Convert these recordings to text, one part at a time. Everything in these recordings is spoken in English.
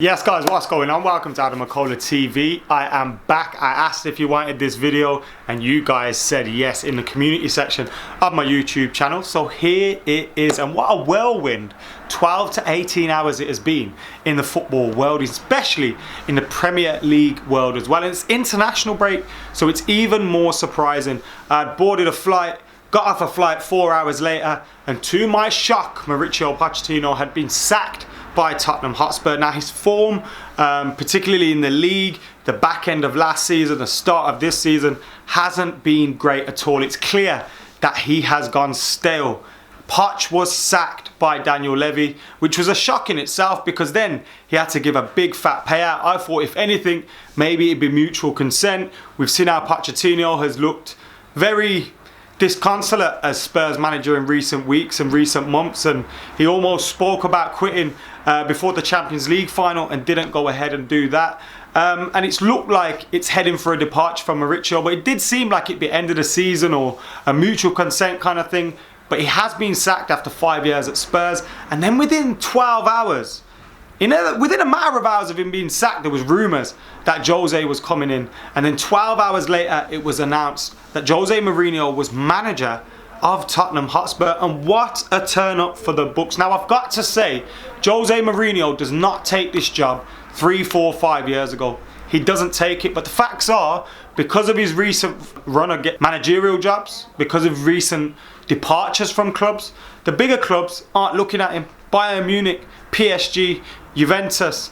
Yes guys, what's going on? Welcome to AdamMcKola TV. I am back. I asked if you wanted this video and you guys said yes in the community section of my YouTube channel. So here it is, and what a whirlwind 12 to 18 hours it has been in the football world, especially in the Premier League world as well. And it's international break, so it's even more surprising. I'd boarded a flight, got off a flight 4 hours later, and to my shock, Mauricio Pochettino had been sacked by Tottenham Hotspur. Now his form, particularly in the league, the back end of last season, the start of this season, hasn't been great at all. It's clear that he has gone stale. Poch was sacked by Daniel Levy, which was a shock in itself because then he had to give a big fat payout. I thought if anything, maybe it'd be mutual consent. We've seen how Pochettino has looked very disconsolate as Spurs manager in recent weeks and recent months, and he almost spoke about quitting before the Champions League final and didn't go ahead and do that. And it's looked like it's heading for a departure from Mauricio, but it did seem like it'd be end of the season or a mutual consent kind of thing. But he has been sacked after 5 years at Spurs, and then within 12 hours, within a matter of hours of him being sacked, there was rumours that Jose was coming in, and then 12 hours later it was announced that Jose Mourinho was manager of Tottenham Hotspur. And what a turn up for the books. Now I've got to say, Jose Mourinho does not take this job 3, 4, 5 years ago. He doesn't take it, but the facts are, because of his recent run of managerial jobs, because of recent departures from clubs, the bigger clubs aren't looking at him. Bayern Munich, PSG, Juventus,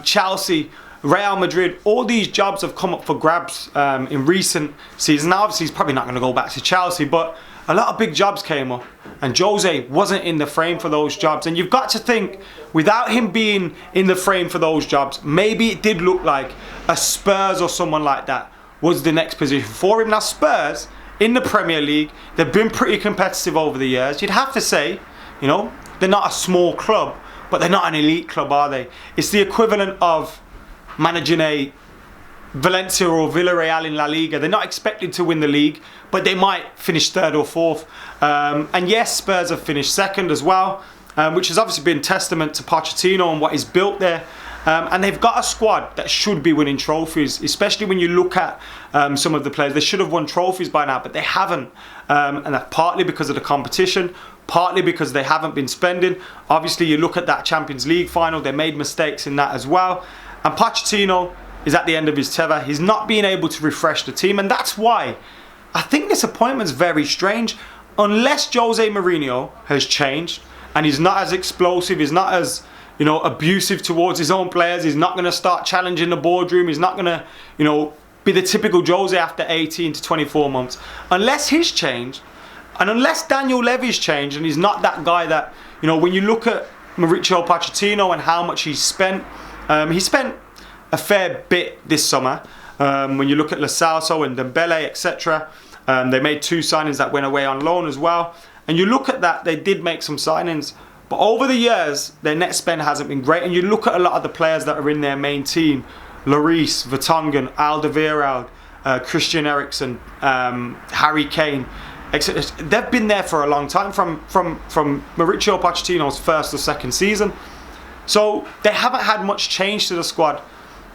Chelsea, Real Madrid, all these jobs have come up for grabs in recent seasons. Now obviously he's probably not going to go back to Chelsea, but a lot of big jobs came up and Jose wasn't in the frame for those jobs. And you've got to think, without him being in the frame for those jobs, maybe it did look like a Spurs or someone like that was the next position for him. Now Spurs in the Premier League, they've been pretty competitive over the years. You'd have to say, you know, they're not a small club, but they're not an elite club, are they? It's the equivalent of managing a Valencia or Villarreal in La Liga. They're not expected to win the league, but they might finish third or fourth. And yes, Spurs have finished second as well, which has obviously been testament to Pochettino and what he's built there. And they've got a squad that should be winning trophies, especially when you look at some of the players. They should have won trophies by now, but they haven't. And that's partly because of the competition, partly because they haven't been spending. Obviously, you look at that Champions League final, they made mistakes in that as well. And Pochettino is at the end of his tether. He's not being able to refresh the team, and that's why I think this appointment's very strange. Unless Jose Mourinho has changed and he's not as explosive, he's not as, you know, abusive towards his own players, he's not going to start challenging the boardroom, he's not going to, you know, be the typical Jose after 18 to 24 months. Unless he's changed, and unless Daniel Levy's changed and he's not that guy that, you know, when you look at Mauricio Pochettino and how much he spent a fair bit this summer. When you look at Lo Celso and Dembele, etc., they made 2 signings that went away on loan as well. And you look at that, they did make some signings, but over the years, their net spend hasn't been great. And you look at a lot of the players that are in their main team: Lloris, Vertonghen, Alderweireld, Christian Eriksen, Harry Kane, etc. They've been there for a long time, from Mauricio Pochettino's first or second season. So they haven't had much change to the squad.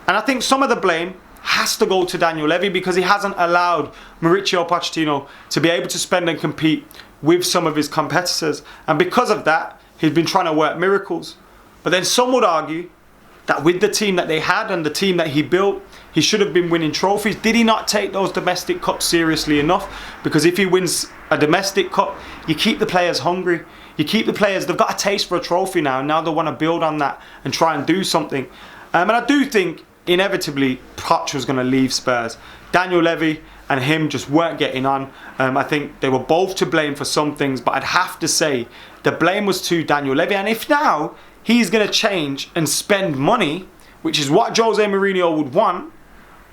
And I think some of the blame has to go to Daniel Levy because he hasn't allowed Mauricio Pochettino to be able to spend and compete with some of his competitors. And because of that, he's been trying to work miracles. But then some would argue that with the team that they had and the team that he built, he should have been winning trophies. Did he not take those domestic cups seriously enough? Because if he wins a domestic cup, you keep the players hungry. You keep the players, they've got a taste for a trophy now, and now they want to build on that and try and do something. And I do think, inevitably, Poch was going to leave Spurs. Daniel Levy and him just weren't getting on. I think they were both to blame for some things, but I'd have to say the blame was to Daniel Levy. And if now he's going to change and spend money, which is what Jose Mourinho would want,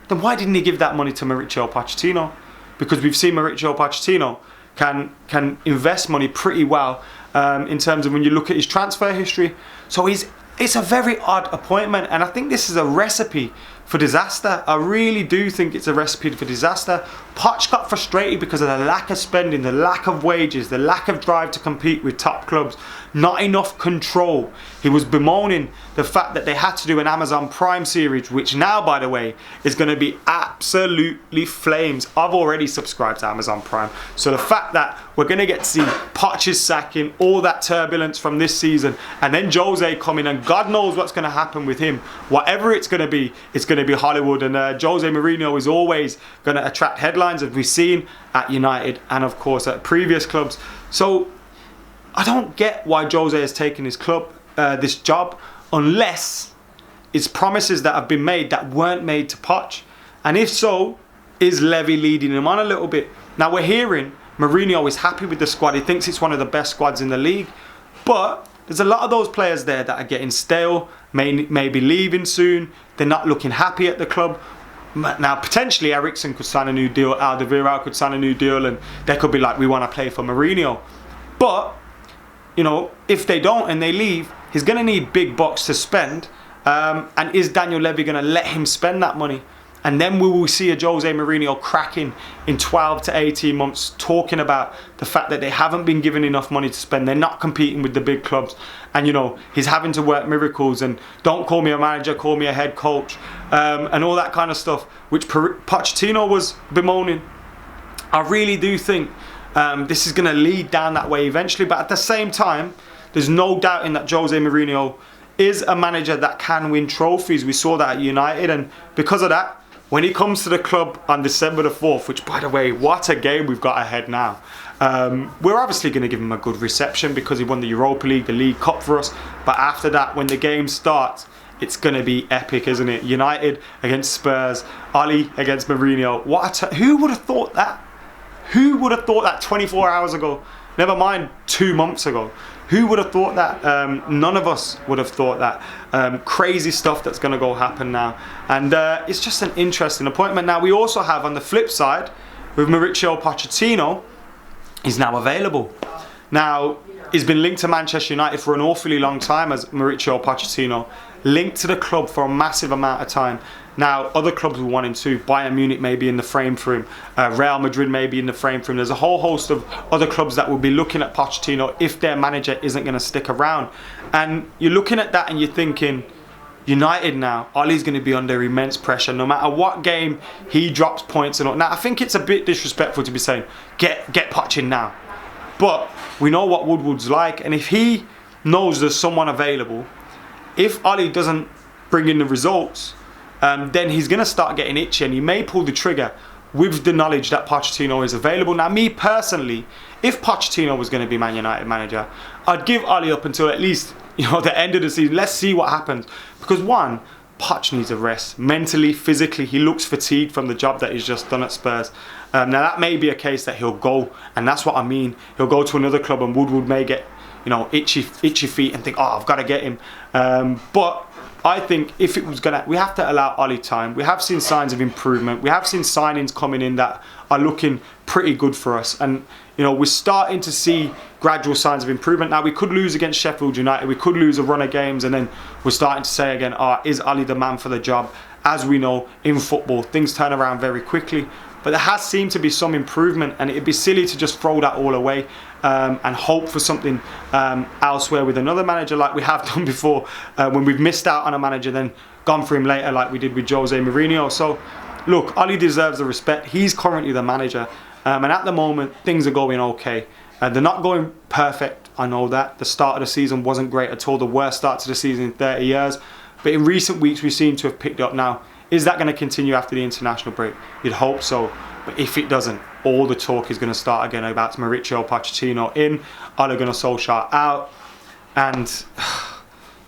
then why didn't he give that money to Mauricio Pochettino? Because we've seen Mauricio Pochettino can invest money pretty well in terms of when you look at his transfer history. So it's a very odd appointment, and I think this is a recipe for disaster. I really do think it's a recipe for disaster. Poch got frustrated because of the lack of spending, the lack of wages, the lack of drive to compete with top clubs, not enough control. He was bemoaning the fact that they had to do an Amazon Prime series, which now, by the way, is going to be absolutely flames. I've already subscribed to Amazon Prime. So the fact that we're going to get to see Poch's sacking, all that turbulence from this season, and then Jose coming, and God knows what's going to happen with him. Whatever it's going to be Hollywood. And Jose Mourinho is always going to attract headlines, as we've seen at United and, of course, at previous clubs. So I don't get why Jose has taken his club, this job, unless it's promises that have been made that weren't made to Poch. And if so, is Levy leading him on a little bit? Now we're hearing Mourinho is happy with the squad. He thinks it's one of the best squads in the league. But there's a lot of those players there that are getting stale, may be leaving soon. They're not looking happy at the club. Now, potentially Eriksen could sign a new deal, Alderweireld could sign a new deal, and they could be like, we want to play for Mourinho. But, you know, if they don't and they leave, he's going to need big bucks to spend. And is Daniel Levy going to let him spend that money? And then we will see a Jose Mourinho cracking in 12 to 18 months, talking about the fact that they haven't been given enough money to spend. They're not competing with the big clubs. And, you know, he's having to work miracles and don't call me a manager, call me a head coach, and all that kind of stuff, which Pochettino was bemoaning. I really do think this is going to lead down that way eventually. But at the same time, there's no doubting that Jose Mourinho is a manager that can win trophies. We saw that at United, and because of that, when he comes to the club on December the 4th, which, by the way, what a game we've got ahead now. We're obviously going to give him a good reception because he won the Europa League, the League Cup for us. But after that, when the game starts, it's going to be epic, isn't it? United against Spurs, Ole against Mourinho. Who would have thought that? Who would have thought that 24 hours ago? Never mind 2 months ago. Who would have thought that? None of us would have thought that. Crazy stuff that's going to go happen now. And it's just an interesting appointment. Now, we also have on the flip side, with Mauricio Pochettino, he's now available. Now, he's been linked to Manchester United for an awfully long time as Mauricio Pochettino, linked to the club for a massive amount of time. Now, other clubs will want him too. Bayern Munich may be in the frame for him. Real Madrid may be in the frame for him. There's a whole host of other clubs that will be looking at Pochettino if their manager isn't going to stick around. And you're looking at that and you're thinking, United now, Ole's going to be under immense pressure no matter what game he drops points and all. Now, I think it's a bit disrespectful to be saying, get Poch in now. But we know what Woodward's like, and if he knows there's someone available, if Ole doesn't bring in the results, then he's going to start getting itchy and he may pull the trigger with the knowledge that Pochettino is available. Now, me personally, if Pochettino was going to be Man United manager, I'd give Ole up until at least, you know, the end of the season. Let's see what happens. Because one, Poch needs a rest. Mentally, physically, he looks fatigued from the job that he's just done at Spurs. Now, that may be a case that he'll go, and that's what I mean. He'll go to another club and Woodward may get, you know, itchy feet and think, oh, I've got to get him. But I think if it was we have to allow Ole time. We have seen signs of improvement. We have seen signings coming in that are looking pretty good for us. And, you know, we're starting to see gradual signs of improvement. Now, we could lose against Sheffield United. We could lose a run of games. And then we're starting to say again, is Ole the man for the job? As we know, in football, things turn around very quickly. But there has seemed to be some improvement, and it'd be silly to just throw that all away and hope for something elsewhere with another manager like we have done before when we've missed out on a manager, then gone for him later like we did with Jose Mourinho. So, look, Ole deserves the respect. He's currently the manager, and at the moment, things are going okay. They're not going perfect, I know that. The start of the season wasn't great at all, the worst start to the season in 30 years. But in recent weeks, we seem to have picked up now. Is that going to continue after the international break? You'd hope so. But if it doesn't, all the talk is going to start again about Mauricio Pochettino in, Ole Gunnar Solskjaer out. And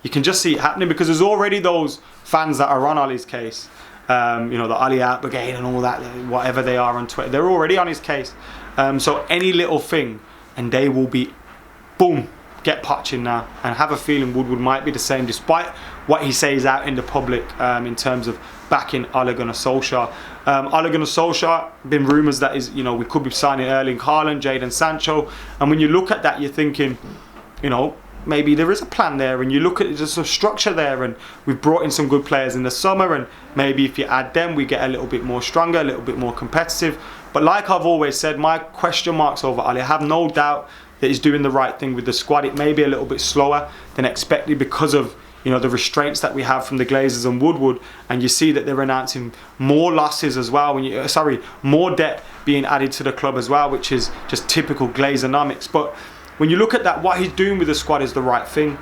you can just see it happening because there's already those fans that are on Ole's case. You know, the Ole out brigade and all that, whatever they are on Twitter. They're already on his case. So any little thing, and they will be, boom, get Poch in now. And have a feeling Woodward might be the same, despite what he says out in the public in terms of backing Ole Gunnar Solskjaer. Ole Gunnar Solskjaer, been rumours that is, you know, we could be signing Erling Haaland, Jadon Sancho, and when you look at that, you're thinking, you know, maybe there is a plan there, and you look at there's a structure there, and we've brought in some good players in the summer, and maybe if you add them, we get a little bit more stronger, a little bit more competitive. But like I've always said, my question marks over Ole. I have no doubt that he's doing the right thing with the squad. It may be a little bit slower than expected because of, you know, the restraints that we have from the Glazers and Woodward, and you see that they're announcing more losses as well. More debt being added to the club as well, which is just typical Glazeronomics. But when you look at that, what he's doing with the squad is the right thing.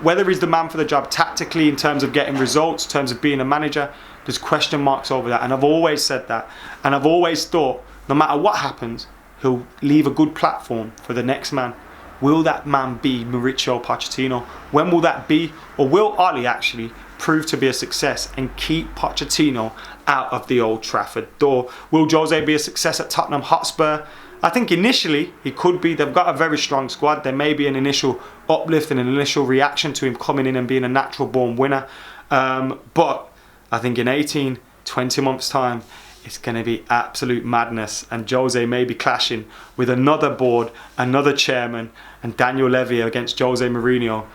Whether he's the man for the job tactically in terms of getting results, in terms of being a manager, there's question marks over that. And I've always said that. And I've always thought, no matter what happens, he'll leave a good platform for the next man. Will that man be Mauricio Pochettino? When will that be? Or will Ole actually prove to be a success and keep Pochettino out of the Old Trafford door? Will Jose be a success at Tottenham Hotspur? I think initially he could be. They've got a very strong squad. There may be an initial uplift and an initial reaction to him coming in and being a natural born winner. But I think in 18, 20 months time, it's going to be absolute madness, and Jose may be clashing with another board, another chairman, and Daniel Levy against Jose Mourinho.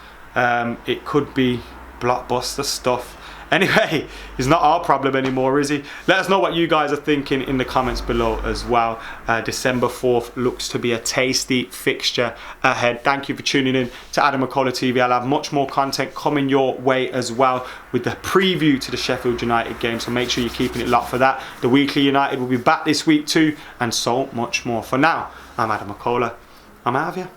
It could be blockbuster stuff. Anyway, it's not our problem anymore, is he? Let us know what you guys are thinking in the comments below as well. December 4th looks to be a tasty fixture ahead. Thank you for tuning in to AdamMcKola TV. I'll have much more content coming your way as well with the preview to the Sheffield United game, so make sure you're keeping it locked for that. The Weekly United will be back this week too, and so much more. For now, I'm AdamMcKola. I'm out of here.